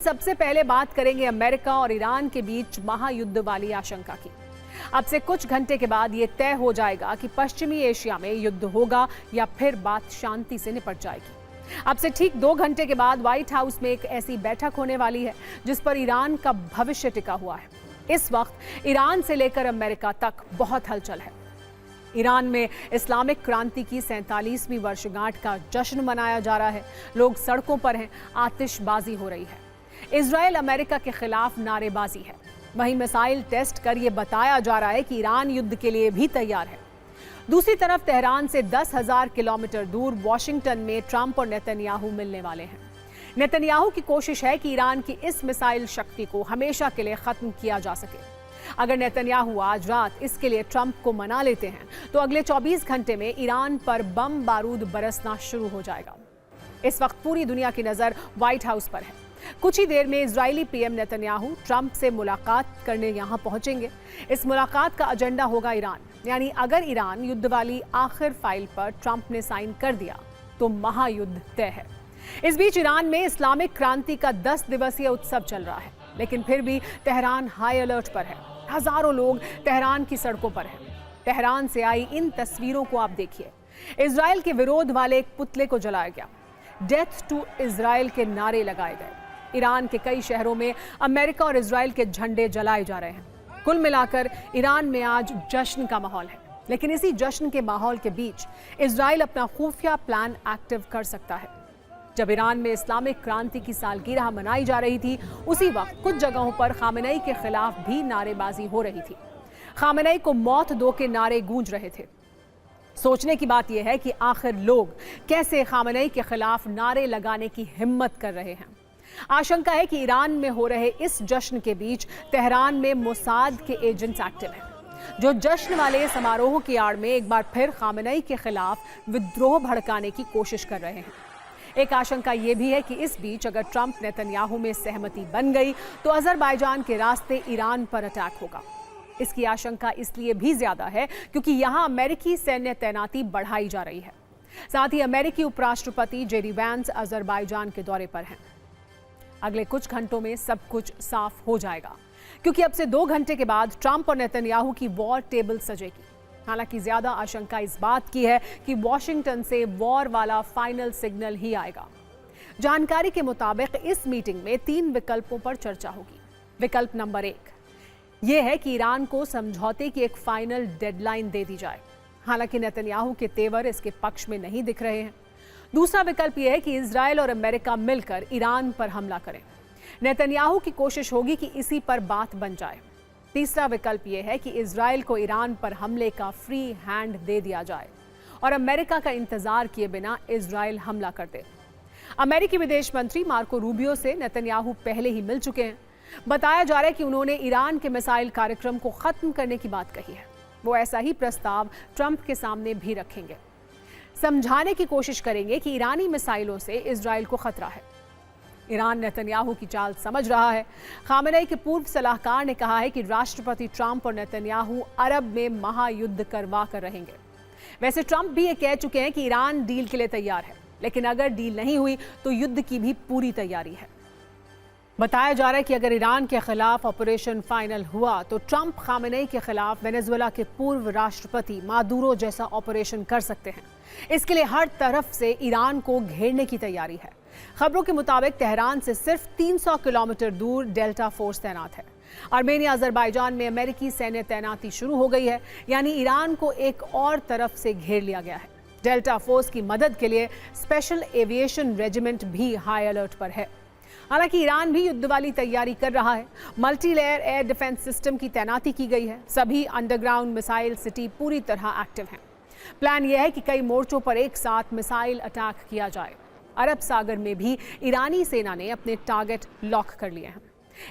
सबसे पहले बात करेंगे अमेरिका और ईरान के बीच महायुद्ध वाली आशंका की। अब से कुछ घंटे के बाद यह तय हो जाएगा कि पश्चिमी एशिया में युद्ध होगा या फिर बात शांति से निपट जाएगी। अब से ठीक 2 घंटे के बाद व्हाइट हाउस में एक ऐसी बैठक होने वाली है जिस पर ईरान का भविष्य टिका हुआ है। इस वक्त ईरान से लेकर अमेरिका तक बहुत हलचल है। ईरान में इस्लामिक क्रांति की 47वीं वर्षगांठ का जश्न मनाया जा रहा है। लोग सड़कों पर हैं, आतिशबाजी हो रही है। इजराइल अमेरिका के खिलाफ नारेबाजी है। वहीं मिसाइल टेस्ट कर यह बताया जा रहा है कि ईरान युद्ध के लिए भी तैयार है। दूसरी तरफ तेहरान से 10,000 किलोमीटर दूर वॉशिंगटन में ट्रंप और नेतन्याहू मिलने वाले हैं। नेतन्याहू की कोशिश है कि ईरान की इस मिसाइल शक्ति को हमेशा के लिए खत्म किया जा सके। अगर नेतन्याहू आज रात इसके लिए ट्रंप को मना लेते हैं तो अगले 24 घंटे में ईरान पर बम बारूद बरसना शुरू हो जाएगा। इस वक्त पूरी दुनिया की नजर व्हाइट हाउस पर है। कुछ ही देर में इजरायली पीएम नेतन्याहू ट्रंप से मुलाकात करने यहां पहुंचेंगे। इस मुलाकात का एजेंडा होगा ईरान, यानी अगर ईरान युद्ध वाली आखिर फाइल पर ट्रंप ने साइन कर दिया तो महायुद्ध तय है। इस बीच ईरान में इस्लामिक क्रांति का 10 दिवसीय उत्सव चल रहा है, लेकिन फिर भी तेहरान हाई अलर्ट पर है। हजारों लोग तेहरान की सड़कों पर हैं। तेहरान से आई इन तस्वीरों को आप देखिए। इजराइल के विरोध वाले एक पुतले को जलाया गया। डेथ टू इजराइल के नारे लगाए गए। ईरान के कई शहरों में अमेरिका और इजराइल के झंडे जलाए जा रहे हैं। कुल मिलाकर ईरान में आज जश्न का माहौल है, लेकिन इसी जश्न के माहौल के बीच इजराइल अपना खुफिया प्लान एक्टिव कर सकता है। जब ईरान में इस्लामिक क्रांति की सालगिरह मनाई जा रही थी, उसी वक्त कुछ जगहों पर खामेनेई के खिलाफ भी नारेबाजी हो रही थी। खामेनेई को मौत दो के नारे गूंज रहे थे। सोचने की बात यह है कि आखिर लोग कैसे खामेनेई के खिलाफ नारे लगाने की हिम्मत कर रहे हैं। आशंका है कि ईरान में हो रहे इस जश्न के बीच तेहरान में मोसाद के एजेंट्स एक्टिव हैं, जो जश्न वाले समारोह की आड़ में एक बार फिर खामेनेई के खिलाफ विद्रोह भड़काने की कोशिश कर रहे हैं। एक आशंका यह भी है कि इस बीच अगर ट्रंप नेतन्याहू में सहमति बन गई तो अजरबैजान के रास्ते ईरान पर अटैक होगा। इसकी आशंका इसलिए भी ज्यादा है क्योंकि यहां अमेरिकी सैन्य तैनाती बढ़ाई जा रही है। साथ ही अमेरिकी उपराष्ट्रपति जेडी वैंस अजरबैजान के दौरे पर हैं। अगले कुछ घंटों में सब कुछ साफ हो जाएगा, क्योंकि अब से 2 घंटे के बाद ट्रंप और नेतन्याहू की वॉर टेबल सजेगी। हालांकि ज्यादा आशंका इस बात की है कि वॉशिंगटन से वॉर वाला फाइनल सिग्नल ही आएगा। जानकारी के मुताबिक इस मीटिंग में 3 विकल्पों पर चर्चा होगी। विकल्प नंबर 1 यह है कि ईरान को समझौते की एक फाइनल डेडलाइन दे दी जाए। हालांकि नेतन्याहू के तेवर इसके पक्ष में नहीं दिख रहे हैं। दूसरा विकल्प यह है कि इजराइल और अमेरिका मिलकर ईरान पर हमला करें। नेतन्याहू की कोशिश होगी कि इसी पर बात बन जाए। तीसरा विकल्प यह है कि इजराइल को ईरान पर हमले का फ्री हैंड दे दिया जाए और अमेरिका का इंतजार किए बिना इजराइल हमला कर दे। अमेरिकी विदेश मंत्री मार्को रूबियो से नेतन्याहू पहले ही मिल चुके हैं। बताया जा रहा है कि उन्होंने ईरान के मिसाइल कार्यक्रम को खत्म करने की बात कही है। वो ऐसा ही प्रस्ताव ट्रंप के सामने भी रखेंगे। समझाने की कोशिश करेंगे कि ईरानी मिसाइलों से इजराइल को खतरा है। ईरान नेतन्याहू की चाल समझ रहा है। खामेनेई के पूर्व सलाहकार ने कहा है कि राष्ट्रपति ट्रंप और नेतन्याहू अरब में महायुद्ध करवा कर रहेंगे। वैसे ट्रंप भी ये कह चुके हैं कि ईरान डील के लिए तैयार है, लेकिन अगर डील नहीं हुई तो युद्ध की भी पूरी तैयारी है। बताया जा रहा है कि अगर ईरान के खिलाफ ऑपरेशन फाइनल हुआ तो ट्रंप खामेनेई के खिलाफ वेनेजुएला के पूर्व राष्ट्रपति मादुरो जैसा ऑपरेशन कर सकते हैं। इसके लिए हर तरफ से ईरान को घेरने की तैयारी है। खबरों के मुताबिक तेहरान से सिर्फ 300 किलोमीटर दूर डेल्टा फोर्स तैनात है। आर्मेनिया अजरबैजान में अमेरिकी सैन्य तैनाती शुरू हो गई है, यानी ईरान को एक और तरफ से घेर लिया गया है। डेल्टा फोर्स की मदद के लिए स्पेशल एविएशन रेजिमेंट भी हाई अलर्ट पर है। हालांकि ईरान भी युद्ध वाली तैयारी कर रहा है। Multi layer air defence system की तैनाती की गई है। सभी अंडरग्राउंड मिसाइल सिटी पूरी तरह एक्टिव हैं। प्लान यह है कि कई मोर्चों पर एक साथ मिसाइल अटैक किया जाए। अरब सागर में भी ईरानी सेना ने अपने टारगेट लॉक कर लिए हैं।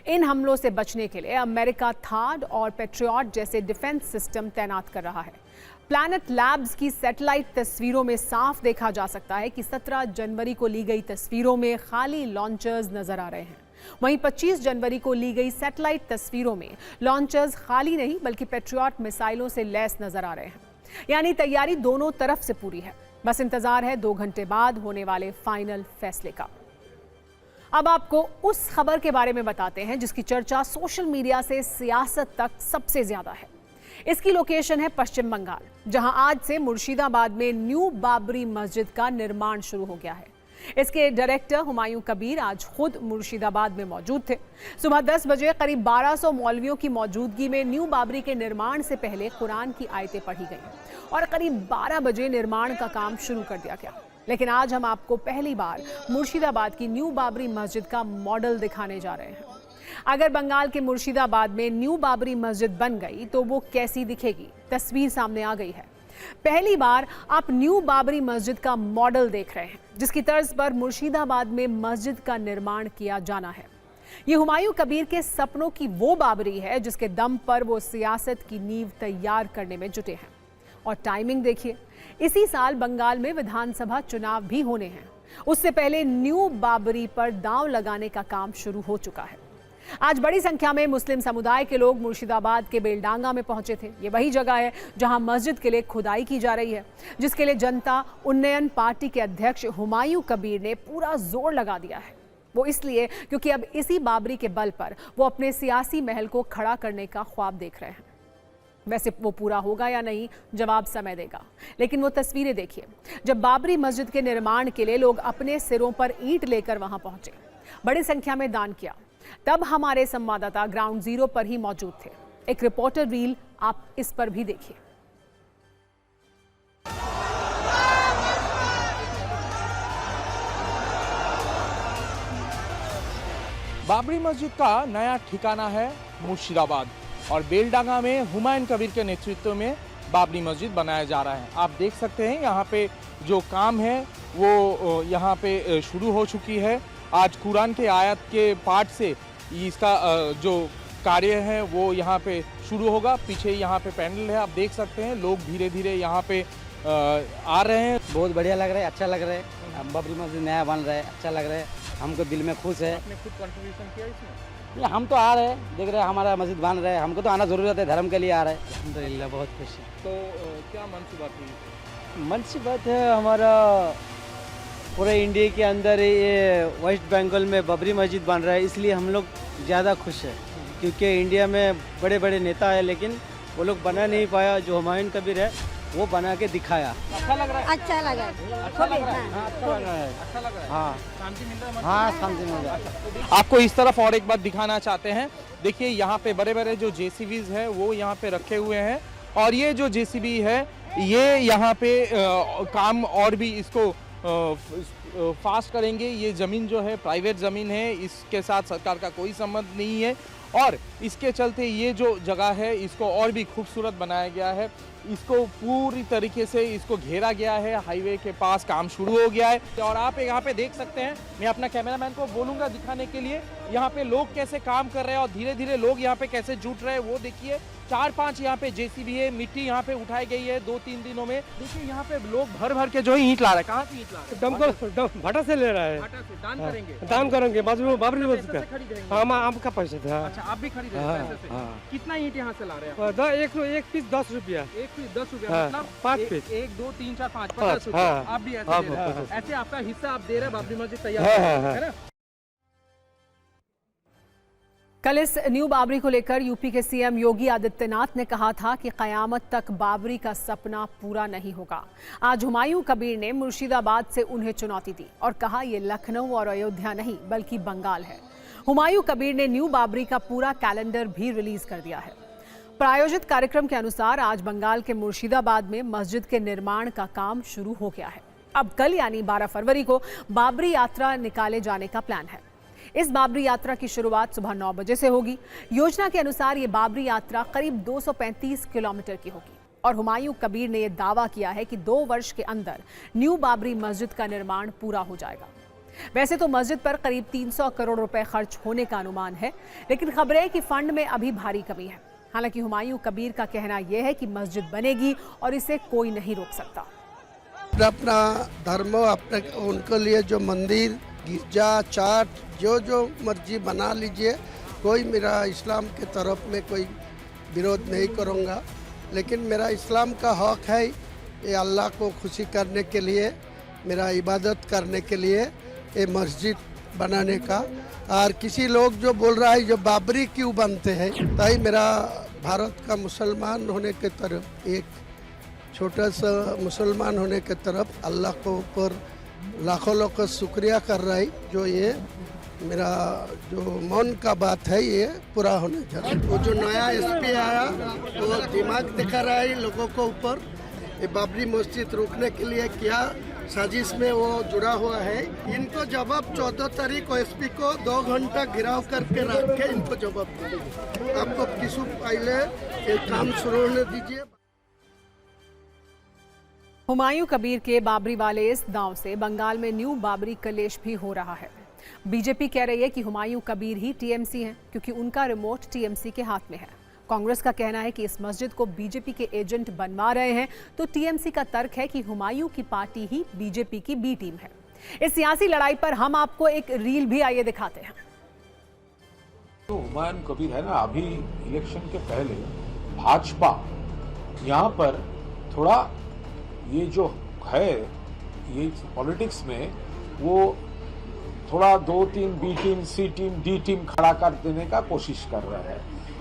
इन हमलों से बचने के लिए अमेरिका थाड और पेट्रियट जैसे डिफेंस सिस्टम तैनात कर रहा है। प्लैनेट लैब्स की सैटेलाइट तस्वीरों में साफ देखा जा सकता है कि 17 जनवरी को ली गई तस्वीरों में खाली लॉन्चर्स नजर आ रहे हैं। वहीं 25 जनवरी को ली गई सैटेलाइट तस्वीरों में लॉन्चर्स खाली नहीं बल्कि पेट्रियट मिसाइलों से लैस नजर आ रहे हैं। यानी तैयारी दोनों तरफ से पूरी है। बस इंतजार है 2 घंटे बाद होने वाले फाइनल फैसले का। अब आपको उस खबर के बारे में बताते हैं जिसकी चर्चा सोशल मीडिया से सियासत तक सबसे ज्यादा है। इसकी लोकेशन है पश्चिम बंगाल, जहां आज से मुर्शिदाबाद में न्यू बाबरी मस्जिद का निर्माण शुरू हो गया है। इसके डायरेक्टर हुमायूं कबीर आज खुद मुर्शिदाबाद में मौजूद थे। सुबह 10 बजे करीब 1200 मौलवियों की मौजूदगी में न्यू बाबरी के निर्माण से पहले कुरान की आयतें पढ़ी गईं और करीब 12 बजे निर्माण का काम शुरू कर दिया गया। लेकिन आज हम आपको पहली बार मुर्शिदाबाद की न्यू बाबरी मस्जिद का मॉडल दिखाने जा रहे हैं। अगर बंगाल के मुर्शिदाबाद में न्यू बाबरी मस्जिद बन गई तो वो कैसी दिखेगी, तस्वीर सामने आ गई है। पहली बार आप न्यू बाबरी मस्जिद का मॉडल देख रहे हैं, जिसकी तर्ज पर मुर्शिदाबाद में मस्जिद का निर्माण किया जाना है। ये हुमायूं कबीर के सपनों की वो बाबरी है जिसके दम पर वो सियासत की नींव तैयार करने में जुटे हैं। और टाइमिंग देखिए, इसी साल बंगाल में विधानसभा चुनाव भी होने हैं। उससे पहले न्यू बाबरी पर दांव लगाने का काम शुरू हो चुका है। आज बड़ी संख्या में मुस्लिम समुदाय के लोग मुर्शिदाबाद के बेलडांगा में पहुंचे थे। ये वही जगह है जहां मस्जिद के लिए खुदाई की जा रही है, जिसके लिए जनता उन्नयन पार्टी के अध्यक्ष हुमायूं कबीर ने पूरा जोर लगा दिया है। वो इसलिए क्योंकि अब इसी बाबरी के बल पर वो अपने सियासी महल को खड़ा करने का ख्वाब देख रहे हैं। वैसे वो पूरा होगा या नहीं, जवाब समय देगा। लेकिन वो तस्वीरें देखिए, जब बाबरी मस्जिद के निर्माण के लिए लोग अपने सिरों पर ईंट लेकर वहां पहुंचे, बड़ी संख्या में दान किया। तब हमारे संवाददाता ग्राउंड जीरो पर ही मौजूद थे। एक रिपोर्टर रील आप इस पर भी देखिए। बाबरी मस्जिद का नया ठिकाना है मुर्शिदाबाद और बेलडांगा में हुमायूं कबीर के नेतृत्व में बाबरी मस्जिद बनाया जा रहा है। आप देख सकते हैं यहाँ पे जो काम है वो यहाँ पे शुरू हो चुकी है। आज कुरान के आयत के पाठ से इसका जो कार्य है वो यहाँ पे शुरू होगा। पीछे यहाँ पे पैनल है, आप देख सकते हैं लोग धीरे धीरे यहाँ पे आ रहे हैं। बहुत बढ़िया लग रहा है, अच्छा लग रहा है। बाबरी मस्जिद नया बन रहा है, अच्छा लग रहा है, हमको दिल में खुश है। आपने खुद कंट्रीब्यूशन किया इसमें? हम तो आ रहे हैं, देख रहे हैं हमारा मस्जिद बन रहा है, हमको तो आना जरूरत है, धर्म के लिए आ रहे हैं। अल्हम्दुलिल्लाह बहुत खुशी। तो क्या मनसूबा थी? मनसूबत है हमारा पूरे इंडिया के अंदर ये वेस्ट बंगाल में बाबरी मस्जिद बन रहा है, इसलिए हम लोग ज़्यादा खुश है। क्योंकि इंडिया में बड़े बड़े नेता है लेकिन वो लोग बना नहीं पाया, जो हुमायूं कबीर है वो बना के दिखाया। अच्छा लग रहा है? अच्छा लगा। अच्छा लग रहा है? अच्छा लग रहा है। अच्छा लग रहा है? हाँ शांति मिल रहा है? हाँ, शांति मिल रहा है। आपको इस तरफ और एक बात दिखाना चाहते हैं। देखिए यहाँ पे बड़े बड़े जो जेसीबीज है वो यहाँ पे रखे हुए हैं और ये जो जेसीबी है ये यहाँ पे काम और भी इसको फास्ट करेंगे। ये ज़मीन जो है प्राइवेट ज़मीन है, इसके साथ सरकार का कोई संबंध नहीं है और इसके चलते ये जो जगह है इसको और भी खूबसूरत बनाया गया है। इसको पूरी तरीके से इसको घेरा गया है, हाईवे के पास काम शुरू हो गया है और आप यहाँ पे देख सकते हैं। मैं अपना कैमरामैन को बोलूँगा दिखाने के लिए यहाँ पे लोग कैसे काम कर रहे हैं और धीरे धीरे लोग यहाँ पे कैसे जुट रहे हैं वो देखिए। 4-5 यहाँ पे जेसीबी है, मिट्टी यहाँ पे उठाई गई है 2-3 दिनों में। देखिए यहाँ पे लोग भर भर के जो है ईंट ला रहे हैं। कहाँ से ईंट ला रहे हैं? भाटा से ले रहा है। भाटा से। दान करेंगे? दान करेंगे बाबरी मस्जिद पैसे से खरीदेंगे? हम आपका पैसे था। अच्छा, आप भी खरीद रहे हैं पैसे से? हाँ। कितना ईंट यहाँ से ला रहे हैं? एक पीस 10 रुपया। एक पीस 10 रुपया? हाँ, मतलब 5 पीस। 1, 2, 3, 4, 5 50 रुपया। हाँ। आप भी ऐसे हाँ, दे रहे हैं? 50। ऐसे आपका हिस्सा आप दे रहे हैं, बाबरी मस्जिद तैयार है ना? कल इस न्यू बाबरी को लेकर यूपी के सीएम योगी आदित्यनाथ ने कहा था कि कयामत तक बाबरी का सपना पूरा नहीं होगा। आज हुमायूं कबीर ने मुर्शिदाबाद से उन्हें चुनौती दी और कहा ये लखनऊ और अयोध्या नहीं बल्कि बंगाल है। हुमायूं कबीर ने न्यू बाबरी का पूरा कैलेंडर भी रिलीज कर दिया है। प्रायोजित कार्यक्रम के अनुसार आज बंगाल के मुर्शिदाबाद में मस्जिद के निर्माण का काम शुरू हो गया है। अब कल यानी 12 फरवरी को बाबरी यात्रा निकाले जाने का प्लान है। इस बाबरी यात्रा की शुरुआत सुबह 9 बजे से होगी। योजना के अनुसार ये बाबरी यात्रा करीब 235 किलोमीटर की होगी और हुमायूं कबीर ने यह दावा किया है कि 2 वर्ष के अंदर न्यू बाबरी मस्जिद का निर्माण पूरा हो जाएगा। वैसे तो मस्जिद पर करीब 300 करोड़ रुपए खर्च होने का अनुमान है, लेकिन खबर है कि फंड में अभी भारी कमी है। हालांकि हुमायूं कबीर का कहना यह है कि मस्जिद बनेगी और इसे कोई नहीं रोक सकता। अपना धर्म अपने उनके लिए जो मंदिर गिरजा चर्च जो मर्जी बना लीजिए, कोई मेरा इस्लाम के तरफ में कोई विरोध नहीं करूँगा। लेकिन मेरा इस्लाम का हक है ये अल्लाह को खुशी करने के लिए, मेरा इबादत करने के लिए ये मस्जिद बनाने का। और किसी लोग जो बोल रहा है जो बाबरी क्यों बनते हैं, ताई मेरा भारत का मुसलमान होने के तरफ, एक छोटा सा मुसलमान होने के तरफ अल्लाह को ऊपर लाखों लोग का शुक्रिया कर रहा है, जो ये मेरा जो मन का बात है ये पूरा होने जा रहा है। वो जो नया एसपी आया वो दिमाग दिखा रहा है लोगों को ऊपर, ये बाबरी मस्जिद रोकने के लिए क्या साजिश में वो जुड़ा हुआ है। इनको जवाब 14 तारीख को एसपी को 2 घंटा घिराव करके रख के इनको जवाब देंगे। आपको किसी पहले ये काम शुरू होने दीजिए। हुमायूं कबीर के बाबरी वाले इस दांव से बंगाल में न्यू बाबरी कलेश भी हो रहा है। बीजेपी कह रही है कि हुमायूं कबीर ही टीएमसी हैं क्योंकि उनका रिमोट टीएमसी के हाथ में है। कांग्रेस का कहना है कि इस मस्जिद को बीजेपी के एजेंट बनवा रहे हैं, तो टीएमसी का तर्क है कि हुमायूं की पार्टी ही बीजेपी की बी टीम है। इस सियासी लड़ाई पर हम आपको एक रील भी आइए दिखाते हैं। तो हुमायूं कबीर है ना, अभी इलेक्शन के पहले भाजपा यहाँ पर थोड़ा ये जो है ये पॉलिटिक्स में वो थोड़ा 2-3 बी टीम, सी टीम, डी टीम खड़ा कर देने का कोशिश कर रहा है।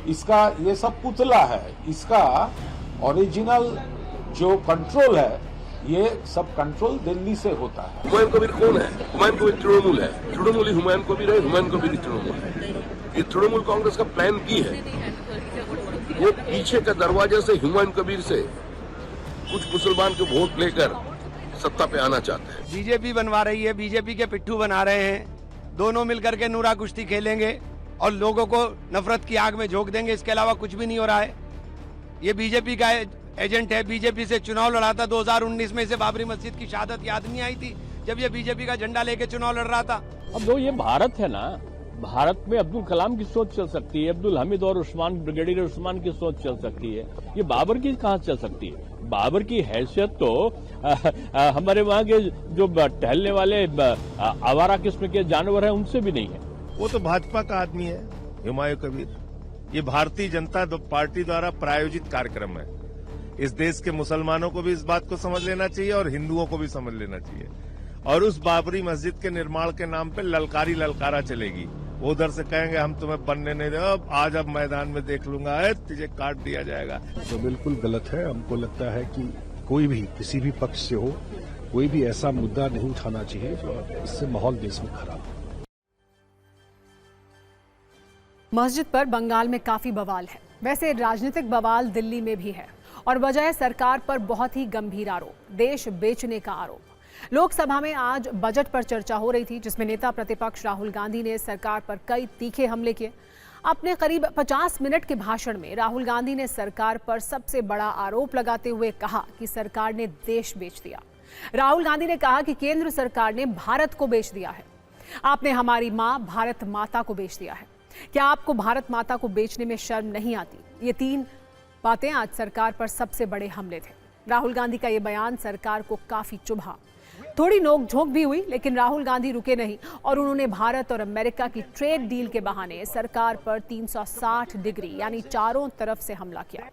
इसका ये सब पुतला है, इसका ओरिजिनल जो कंट्रोल है ये सब कंट्रोल दिल्ली से होता है। हुमायूं कबीर कौन है? हुमायूं कबीर तृणमूल है, तृणमूल ही हुमायूं कबीर है, हुमायूं कबीर ही तृणमूल है। ये तृणमूल कांग्रेस का प्लान की है, वो पीछे का दरवाजे से हुमायूं कबीर से कुछ मुसलमान के वोट लेकर सत्ता पे आना चाहते हैं। बीजेपी बनवा रही है, बीजेपी के पिट्ठू बना रहे हैं, दोनों मिलकर के नूरा कुश्ती खेलेंगे और लोगों को नफरत की आग में झोंक देंगे। इसके अलावा कुछ भी नहीं हो रहा है। ये बीजेपी का एजेंट है, बीजेपी से चुनाव लड़ा था 2019 में। इसे बाबरी मस्जिद की शहादत याद नहीं आई थी जब ये बीजेपी का झंडा लेके चुनाव लड़ रहा था। अब जो ये भारत है ना, भारत में अब्दुल कलाम की सोच चल सकती है, अब्दुल हमीद और उस्मान, ब्रिगेडियर उस्मान की सोच चल सकती है, ये बाबर की कहाँ चल सकती है? बाबर की हैसियत तो हमारे वहाँ के जो टहलने वाले आवारा किस्म के जानवर हैं उनसे भी नहीं है। वो तो भाजपा का आदमी है हुमायूं कबीर। ये भारतीय जनता पार्टी द्वारा प्रायोजित कार्यक्रम है। इस देश के मुसलमानों को भी इस बात को समझ लेना चाहिए और हिंदुओं को भी समझ लेना चाहिए। और उस बाबरी मस्जिद के निर्माण के नाम पे ललकारी ललकारा चलेगी। वो उधर से कहेंगे हम तुम्हें बनने नहीं दे, आज अब मैदान में देख लूंगा, तुझे काट दिया जाएगा। तो बिल्कुल गलत है। हमको लगता है कि कोई भी किसी भी पक्ष से हो, कोई भी ऐसा मुद्दा नहीं उठाना चाहिए जो इससे माहौल देश में खराब हो। मस्जिद पर बंगाल में काफी बवाल है। वैसे राजनीतिक बवाल दिल्ली में भी है और वजह है सरकार पर बहुत ही गंभीर आरोप, देश बेचने का आरोप। लोकसभा में आज बजट पर चर्चा हो रही थी जिसमें नेता प्रतिपक्ष राहुल गांधी ने सरकार पर कई तीखे हमले किए। अपने करीब 50 मिनट के भाषण में राहुल गांधी ने सरकार पर सबसे बड़ा आरोप लगाते हुए कहा कि सरकार ने देश बेच दिया। राहुल गांधी ने कहा कि केंद्र सरकार ने भारत को बेच दिया है। आपने हमारी मां भारत माता को बेच दिया है। क्या आपको भारत माता को बेचने में शर्म नहीं आती? ये 3 बातें आज सरकार पर सबसे बड़े हमले थे। राहुल गांधी का ये बयान सरकार को काफी चुभा। थोड़ी नोकझोंक भी हुई, लेकिन राहुल गांधी रुके नहीं और उन्होंने भारत और अमेरिका की ट्रेड डील के बहाने सरकार पर 360 डिग्री यानी चारों तरफ से हमला किया।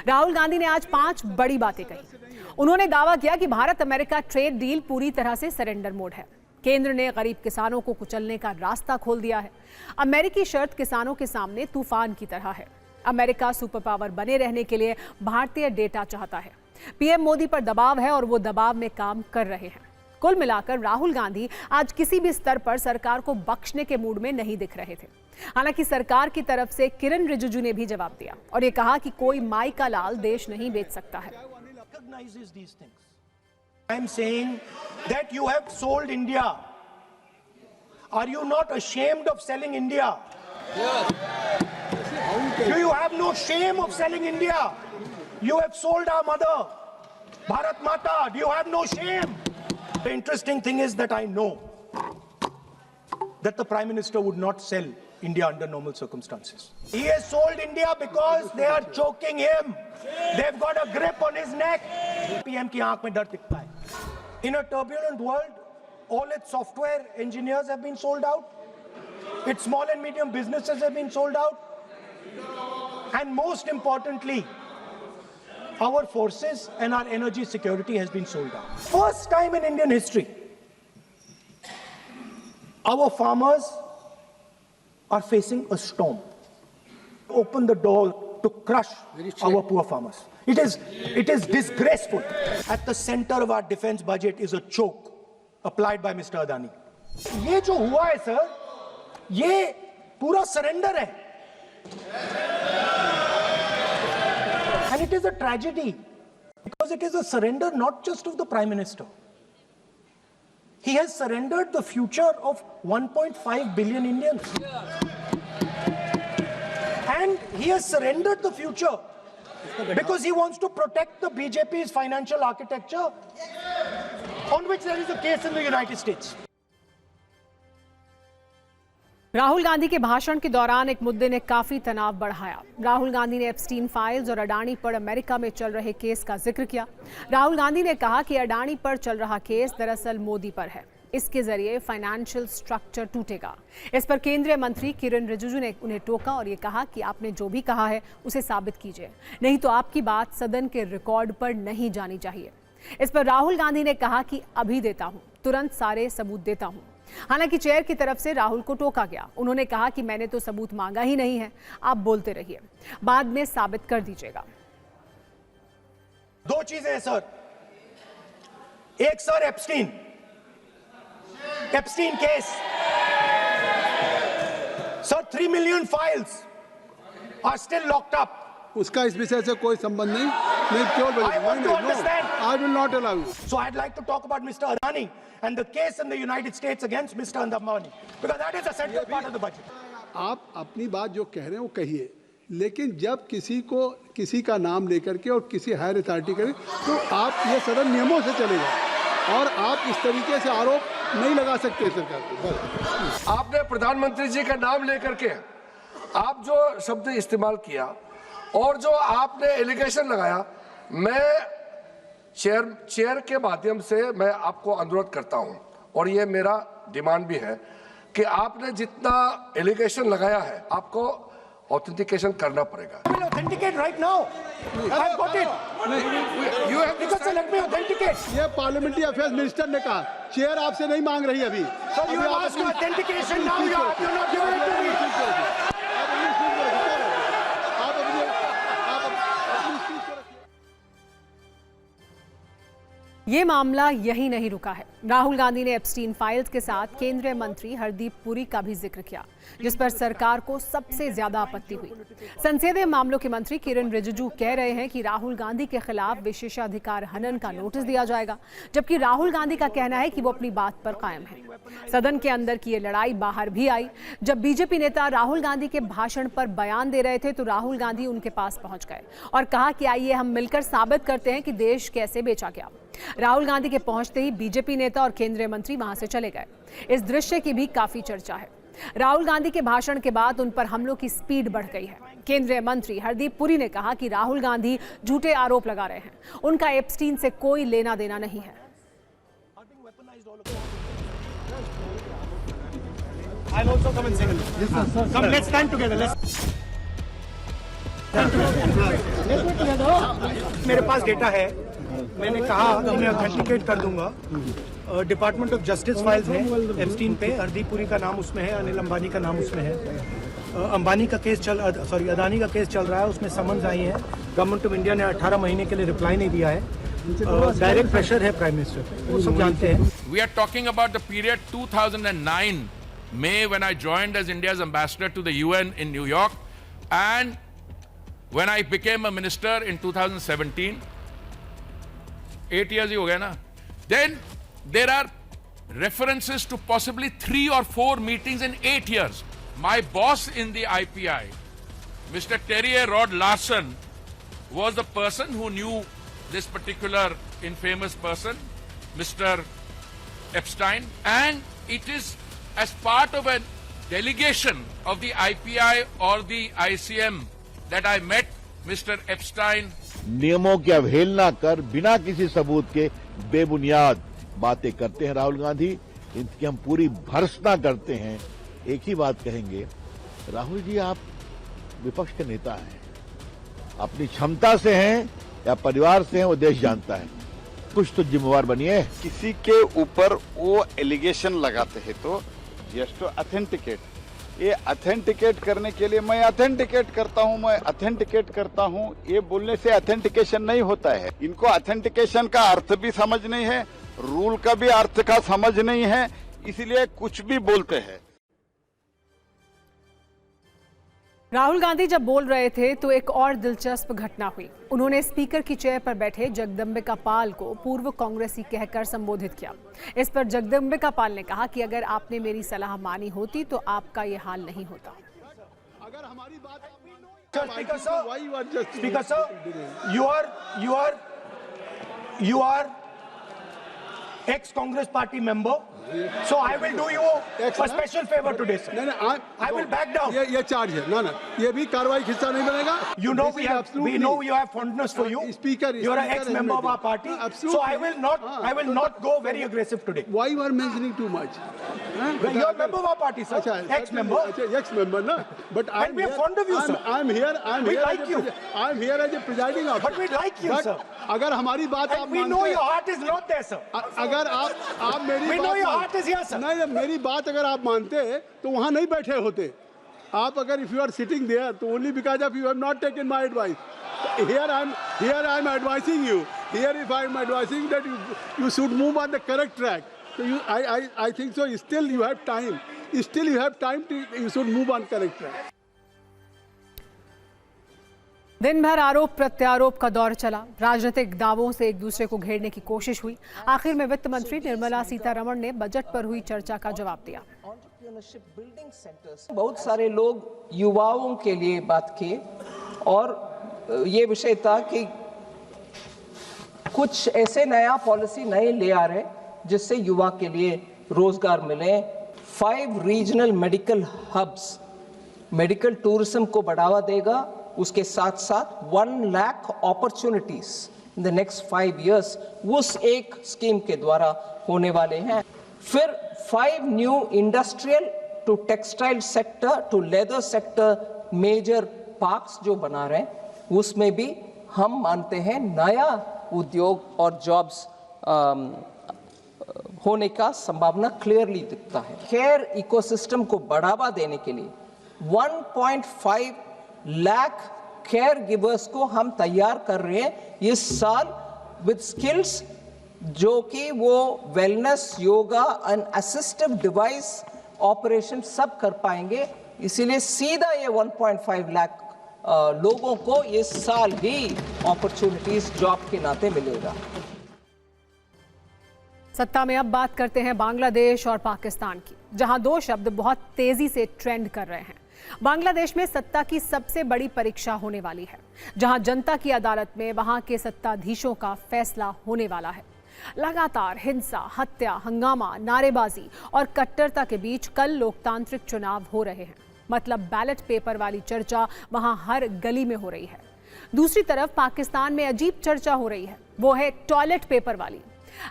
राहुल गांधी ने आज 5 बड़ी बातें कही। उन्होंने दावा किया कि भारत अमेरिका ट्रेड डील पूरी तरह से सरेंडर मोड है। केंद्र ने गरीब किसानों को कुचलने का रास्ता खोल दिया है। अमेरिकी शर्त किसानों के सामने तूफान की तरह है। अमेरिका सुपर पावर बने रहने के लिए भारतीय डेटा चाहता है। पीएम मोदी पर दबाव है और वो दबाव में काम कर रहे हैं। कुल मिलाकर राहुल गांधी आज किसी भी स्तर पर सरकार को बख्शने के मूड में नहीं दिख रहे थे। हालांकि सरकार की तरफ से किरण रिजिजू ने भी जवाब दिया और ये कहा कि कोई माई का लाल देश नहीं बेच सकता है। I am saying that you have sold India. Are you not ashamed of selling India? Do you have no shame of selling India? You have sold our mother, Bharat Mata. Do you have no shame? The interesting thing is that I know that the Prime Minister would not sell India under normal circumstances. He has sold India because they are choking him. They've got a grip on his neck. PM की आंख में डर दिखता है. In a turbulent world, all its software engineers have been sold out. Its small and medium businesses have been sold out. And most importantly, our forces and our energy security has been sold out. First time in Indian history, Our farmers are facing a storm. Open the door to crush our poor farmers. It is disgraceful. At the center of our defense budget is a choke applied by Mr. Adani. ये जो हुआ है sir, ये पूरा surrender है. And it is a tragedy because it is a surrender not just of the Prime Minister. He has surrendered the future of 1.5 billion Indians. And he has surrendered the future because he wants to protect the BJP's financial architecture on which there is a case in the United States. Rahul Gandhi के भाषण के दौरान एक मुद्दे ने काफी तनाव बढ़ाया। राहुल गांधी ने एप्स्टीन फाइल्स और अडानी पर अमेरिका में चल रहे केस का जिक्र किया। राहुल गांधी ने कहा कि अडानी पर चल रहा केस दरअसल मोदी पर है, इसके जरिए फाइनेंशियल स्ट्रक्चर टूटेगा। इस पर केंद्रीय मंत्री किरण रिजिजू ने उन्हें टोका और ये कहा कि आपने जो भी कहा है उसे साबित कीजिए, नहीं तो आपकी बात सदन के रिकॉर्ड पर नहीं जानी चाहिए। इस पर राहुल गांधी ने कहा कि अभी देता हूं, तुरंत सारे सबूत देता हूं। हालांकि चेयर की तरफ से राहुल को टोका गया। उन्होंने कहा कि मैंने तो सबूत मांगा ही नहीं है, आप बोलते रहिए, बाद में साबित कर दीजिएगा। दो चीजें हैं सर, एक sir Epstein case, sir 3 million files are still locked up. उसका इस विषय से कोई संबंध नहीं। I want to understand. I will not allow you. So I'd like to talk about Mr. Adani and the case in the United States against Mr. Ambani because that is a central part of the budget. आप अपनी बात जो कह रहे हैं वो कहिए, लेकिन जब किसी का नाम लेकर के और किसी हायर अथॉरिटी करें तो आप ये सदन नियमों से चलेगा और आप इस तरीके से आरोप नहीं लगा सकते सरकार को। आपने प्रधानमंत्री जी का नाम लेकर के आप जो शब्द इस्तेमाल किया और जो आपने एलिगेशन लगाया, मैं चेयर के माध्यम से मैं आपको अनुरोध करता हूं और ये मेरा डिमांड भी है कि आपने जितना एलिगेशन लगाया है आपको ऑथेंटिकेशन करना पड़ेगा। I will authenticate right now. I've got it. You have to because let me authenticate. ये पार्लियामेंट्री अफेयर्स मिनिस्टर ने कहा, चेयर आपसे नहीं मांग रही अभी। So you have asked for authentication now. You're not giving it to me. ये मामला यही नहीं रुका है। राहुल गांधी ने एप्स्टीन फाइल्स के साथ केंद्रीय मंत्री हरदीप पुरी का भी जिक्र किया, जिस पर सरकार को सबसे ज्यादा आपत्ति हुई। संसदीय मामलों के मंत्री किरण रिजिजू कह रहे हैं कि राहुल गांधी के खिलाफ विशेषाधिकार हनन का नोटिस दिया जाएगा, जबकि राहुल गांधी का कहना है कि वो अपनी बात पर कायम है। सदन के अंदर की ये लड़ाई बाहर भी आई। जब बीजेपी नेता राहुल गांधी के भाषण पर बयान दे रहे थे तो राहुल गांधी उनके पास पहुंच गए और कहा कि आइए हम मिलकर साबित करते हैं कि देश कैसे बेचा गया। राहुल गांधी के पहुंचते ही बीजेपी नेता और केंद्रीय मंत्री वहां से चले गए। इस दृश्य की भी काफी चर्चा है। राहुल गांधी के भाषण के बाद उन पर हमलों की स्पीड बढ़ गई है। केंद्रीय मंत्री हरदीप पुरी ने कहा कि राहुल गांधी झूठे आरोप लगा रहे हैं, उनका एप्स्टीन से कोई लेना देना नहीं है। I'll also come and say hello. Yes, sir. Come, let's stand together. मेरे पास डेटा है, मैंने कहा मैं ऑथेंटिकेट कर दूंगा। डिपार्टमेंट ऑफ जस्टिस फाइल्स है एप्स्टीन पे, हरदीप पुरी का नाम उसमें है, अनिल अंबानी का नाम उसमें है। अंबानी का केस अदानी का केस चल रहा है, उसमें समन्स आई है। गवर्नमेंट ऑफ इंडिया ने 18 महीने के लिए रिप्लाई नहीं दिया है। डायरेक्ट प्रेशर है प्राइम मिनिस्टर, वो सब जानते हैं। We are talking about the period 2009 May when I joined as India's ambassador to the UN in New York, and when I became a minister in 2017, 8 years ही हो गए ना, then there are references to possibly 3 or 4 meetings in 8 years. My boss in the IPI, Mr. Terry Rod Larson, was the person who knew this particular infamous person, Mr. Epstein, and it is as part of a delegation of the IPI or the ICM that I met Mr. Epstein. नियमों की अवहेलना कर बिना किसी सबूत के बेबुनियाद बातें करते हैं राहुल गांधी, इनकी हम पूरी भर्त्सना करते हैं। एक ही बात कहेंगे, राहुल जी आप विपक्ष के नेता हैं, अपनी क्षमता से हैं या परिवार से हैं वो देश जानता है, कुछ तो जिम्मेवार बनिए। किसी के ऊपर वो एलिगेशन लगाते हैं तो यस टू ऑथेंटिकेट। ये ऑथेंटिकेट करने के लिए मैं ऑथेंटिकेट करता हूँ, ये बोलने से ऑथेंटिकेशन नहीं होता है। इनको ऑथेंटिकेशन का अर्थ भी समझ नहीं है, रूल का भी अर्थ का समझ नहीं है, इसलिए कुछ भी बोलते हैं। राहुल गांधी जब बोल रहे थे तो एक और दिलचस्प घटना हुई। उन्होंने स्पीकर की चेयर पर बैठे जगदम्बिका पाल को पूर्व कांग्रेसी कहकर संबोधित किया। इस पर जगदम्बिका पाल ने कहा कि अगर आपने मेरी सलाह मानी होती तो आपका ये हाल नहीं होता। अगर हमारी बात Speaker sir, you are ex-Congress party member, so I will do you a special favor today, sir. नहीं, I will back down. ये चार्ज है ना, ये भी कार्रवाई हिस्सा नहीं बनेगा। You know we know you have fondness for you. Speaker, you are an ex-member of our party, so I will not go very aggressive today. Why you are mentioning too much? Well, you are a member of our party, sir. Ex-member. Ex-member, na. But and we are fond of you, sir. I'm here. We like you. I'm here as a presiding officer. But we like you, sir. अगर हमारी बात आप we know your heart is not there, sir. अगर आप मेरी we know your heart is here, sir. नहीं, मेरी बात अगर आप मानते तो वहाँ नहीं बैठे होते आप। अगर if you are sitting there तो only because of you have not taken my advice. Here I'm advising you. Here if I'm advising that you should move on the correct track. So I think so. Still you have time. Still you have time to you should move on correct track. दिन भर आरोप प्रत्यारोप का दौर चला। राजनीतिक दावों से एक दूसरे को घेरने की कोशिश हुई। आखिर में वित्त मंत्री निर्मला सीतारमण ने बजट पर हुई चर्चा का जवाब दिया। बहुत सारे लोग युवाओं के लिए बात किए और ये विषय था कि कुछ ऐसे नया पॉलिसी नए ले आ रहे जिससे युवा के लिए रोजगार मिले। 5 regional medical hubs medical tourism को बढ़ावा देगा, उसके साथ साथ 1 lakh opportunities in the next 5 years उस एक स्कीम के द्वारा होने वाले हैं। फिर 5 new industrial to textile sector to leather sector major parks जो बना रहे हैं, उसमें भी हम मानते हैं नया उद्योग और जॉब्स होने का संभावना क्लियरली दिखता है। केयर इकोसिस्टम को बढ़ावा देने के लिए 1.5 लाख केयर गिवर्स को हम तैयार कर रहे हैं इस साल विद स्किल्स, जो कि वो wellness, yoga and assistive device operation सब कर पाएंगे। इसीलिए सीधा ये 1.5 लाख लोगों को इस साल ही अपॉर्चुनिटीज जॉब के नाते मिलेगा। सत्ता में अब बात करते हैं बांग्लादेश और पाकिस्तान की, जहां 2 शब्द बहुत तेजी से ट्रेंड कर रहे हैं। बांग्लादेश में सत्ता की सबसे बड़ी परीक्षा होने वाली है, जहां जनता की अदालत में वहां के सत्ताधीशों का फैसला होने वाला है। लगातार हिंसा, हत्या, हंगामा, नारेबाजी और कट्टरता के बीच कल लोकतांत्रिक चुनाव हो रहे हैं। मतलब बैलेट पेपर वाली चर्चा वहां हर गली में हो रही है। दूसरी तरफ पाकिस्तान में अजीब चर्चा हो रही है, वो है टॉयलेट पेपर वाली।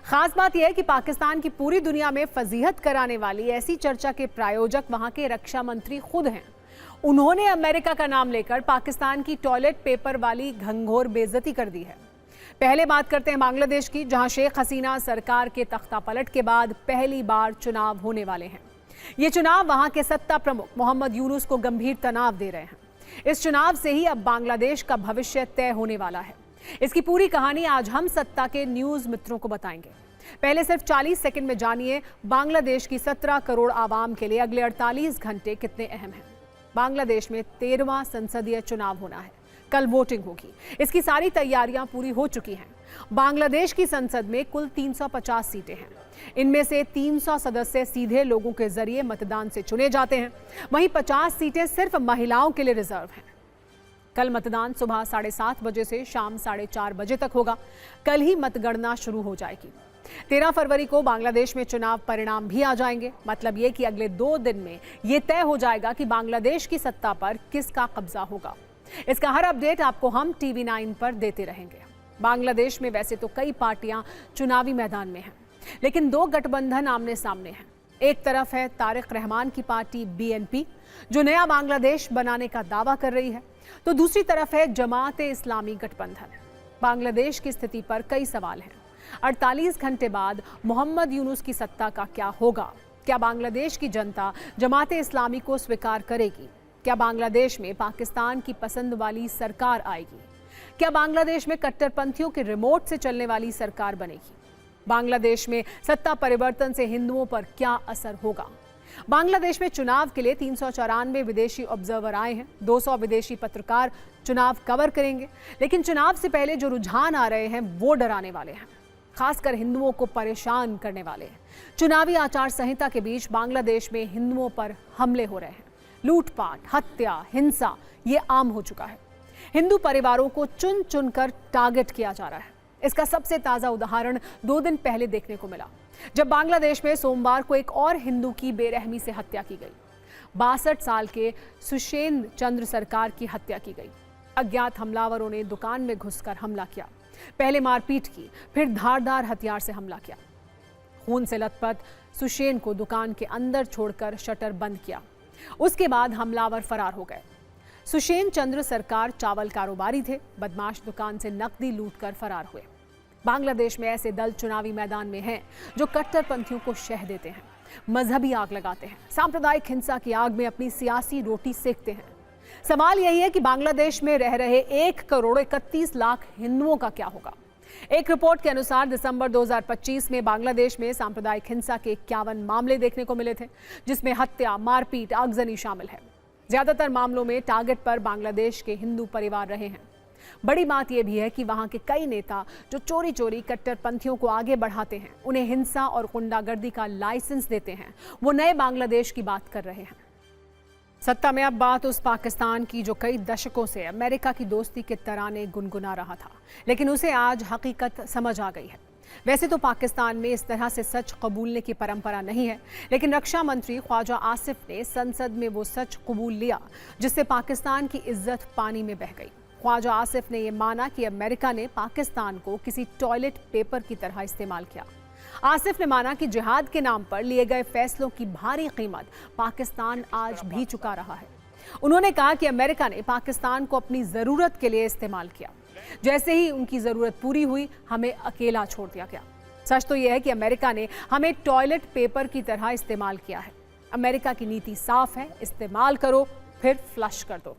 खास बात यह है कि पाकिस्तान की पूरी दुनिया में फजीहत कराने वाली ऐसी चर्चा के प्रायोजक वहां के रक्षा मंत्री खुद हैं। उन्होंने अमेरिका का नाम लेकर पाकिस्तान की टॉयलेट पेपर वाली घंघोर बेइज्जती कर दी है। पहले बात करते हैं बांग्लादेश की, जहां शेख हसीना सरकार के तख्तापलट के बाद पहली बार चुनाव होने वाले हैं। ये चुनाव वहां के सत्ता प्रमुख मोहम्मद यूनुस को गंभीर तनाव दे रहे हैं। इस चुनाव से ही अब बांग्लादेश का भविष्य तय होने वाला है। इसकी पूरी कहानी आज हम सत्ता के न्यूज मित्रों को बताएंगे। पहले सिर्फ 40 सेकंड में जानिए बांग्लादेश की 17 करोड़ आवाम के लिए अगले 48 घंटे कितने अहम हैं। बांग्लादेश में 13वां संसदीय चुनाव होना है। कल वोटिंग होगी। इसकी सारी तैयारियां पूरी हो चुकी हैं। बांग्लादेश की संसद में कुल 350 सीटें हैं। इनमें से 300 सदस्य सीधे लोगों के जरिए मतदान से चुने जाते हैं। वहीं 50 सीटें सिर्फ महिलाओं के लिए रिजर्व हैं। कल मतदान सुबह 7:30 बजे से शाम 4:30 बजे तक होगा। कल ही मतगणना शुरू हो जाएगी। 13 फरवरी को बांग्लादेश में चुनाव परिणाम भी आ जाएंगे। मतलब ये कि अगले 2 दिन में ये तय हो जाएगा कि बांग्लादेश की सत्ता पर किसका कब्जा होगा। इसका हर अपडेट आपको हम TV9 पर देते रहेंगे। बांग्लादेश में वैसे तो कई पार्टियां चुनावी मैदान में हैं, लेकिन 2 गठबंधन आमने सामने हैं। एक तरफ है तारिक रहमान की पार्टी BNP, जो नया बांग्लादेश बनाने का दावा कर रही है, तो दूसरी तरफ है जमात-ए-इस्लामी गठबंधन। बांग्लादेश की स्थिति पर कई सवाल हैं। 48 घंटे बाद मोहम्मद यूनुस की सत्ता का क्या होगा? क्या बांग्लादेश की जनता जमाते इस्लामी को स्वीकार करेगी? क्या बांग्लादेश में पाकिस्तान की पसंद वाली सरकार आएगी? क्या बांग्लादेश में कट्टरपंथियों के रिमोट से चलने वाली सरकार बनेगी? बांग्लादेश में सत्ता परिवर्तन से हिंदुओं पर क्या असर होगा? बांग्लादेश में चुनाव के लिए 394 विदेशी ऑब्जर्वर आए हैं। 200 विदेशी पत्रकार चुनाव कवर करेंगे, लेकिन चुनाव से पहले जो रुझान आ रहे हैं वो डराने वाले हैं, खासकर हिंदुओं को परेशान करने वाले हैं। चुनावी आचार संहिता के बीच बांग्लादेश में हिंदुओं पर हमले हो रहे हैं। लूटपाट, हत्या, हिंसा ये आम हो चुका है। हिंदू परिवारों को चुन चुनकर टारगेट किया जा रहा है। इसका सबसे ताजा उदाहरण 2 दिन पहले देखने को मिला, जब बांग्लादेश में सोमवार को एक और हिंदू की बेरहमी से हत्या की गई। 62 साल के सुषेण चंद्र सरकार की हत्या की गई। अज्ञात हमलावरों ने दुकान में घुसकर हमला किया। पहले मारपीट की, फिर धारदार हथियार से हमला किया। खून से लथपथ सुषेण को दुकान के अंदर छोड़कर शटर बंद किया। उसके बाद हमलावर फरार हो गए। सुषेण चंद्र सरकार चावल कारोबारी थे। बदमाश दुकान से नकदी लूटकर फरार हुए। बांग्लादेश में ऐसे दल चुनावी मैदान में हैं जो कट्टरपंथियों को शह देते हैं, मजहबी आग लगाते हैं, सांप्रदायिक हिंसा की आग में अपनी सियासी रोटी सेकते हैं। सवाल यही है कि बांग्लादेश में रह रहे 1,31,00,000 हिंदुओं का क्या होगा? एक रिपोर्ट के अनुसार दिसंबर 2025 में बांग्लादेश में सांप्रदायिक हिंसा के 51 मामले देखने को मिले थे, जिसमें हत्या, मारपीट, आगजनी शामिल है। ज्यादातर मामलों में टारगेट पर बांग्लादेश के हिंदू परिवार रहे हैं। बड़ी बात यह भी है कि वहां के कई नेता जो चोरी चोरी कट्टरपंथियों को आगे बढ़ाते हैं, उन्हें हिंसा और गुंडागर्दी का लाइसेंस देते हैं, वो नए बांग्लादेश की बात कर रहे हैं। सत्ता में अब बात उस पाकिस्तान की जो कई दशकों से अमेरिका की दोस्ती के तराने गुनगुना रहा था, लेकिन उसे आज हकीकत समझ आ गई है। वैसे तो पाकिस्तान में इस तरह से सच कबूलने की परंपरा नहीं है, लेकिन रक्षा मंत्री ख्वाजा आसिफ ने संसद में वो सच कबूल लिया जिससे पाकिस्तान की इज्जत पानी में बह गई। ख्वाजा आसिफ ने यह माना कि अमेरिका ने पाकिस्तान को किसी टॉयलेट पेपर की तरह इस्तेमाल किया। आसिफ ने माना कि जिहाद के नाम पर लिए गए फैसलों की भारी कीमत पाकिस्तान आज भी चुका रहा है। उन्होंने कहा कि अमेरिका ने पाकिस्तान को अपनी जरूरत के लिए इस्तेमाल किया। जैसे ही उनकी जरूरत पूरी हुई, हमें अकेला छोड़ दिया गया। सच तो यह है कि अमेरिका ने हमें टॉयलेट पेपर की तरह इस्तेमाल किया है। अमेरिका की नीति साफ है, इस्तेमाल करो फिर फ्लश कर दो।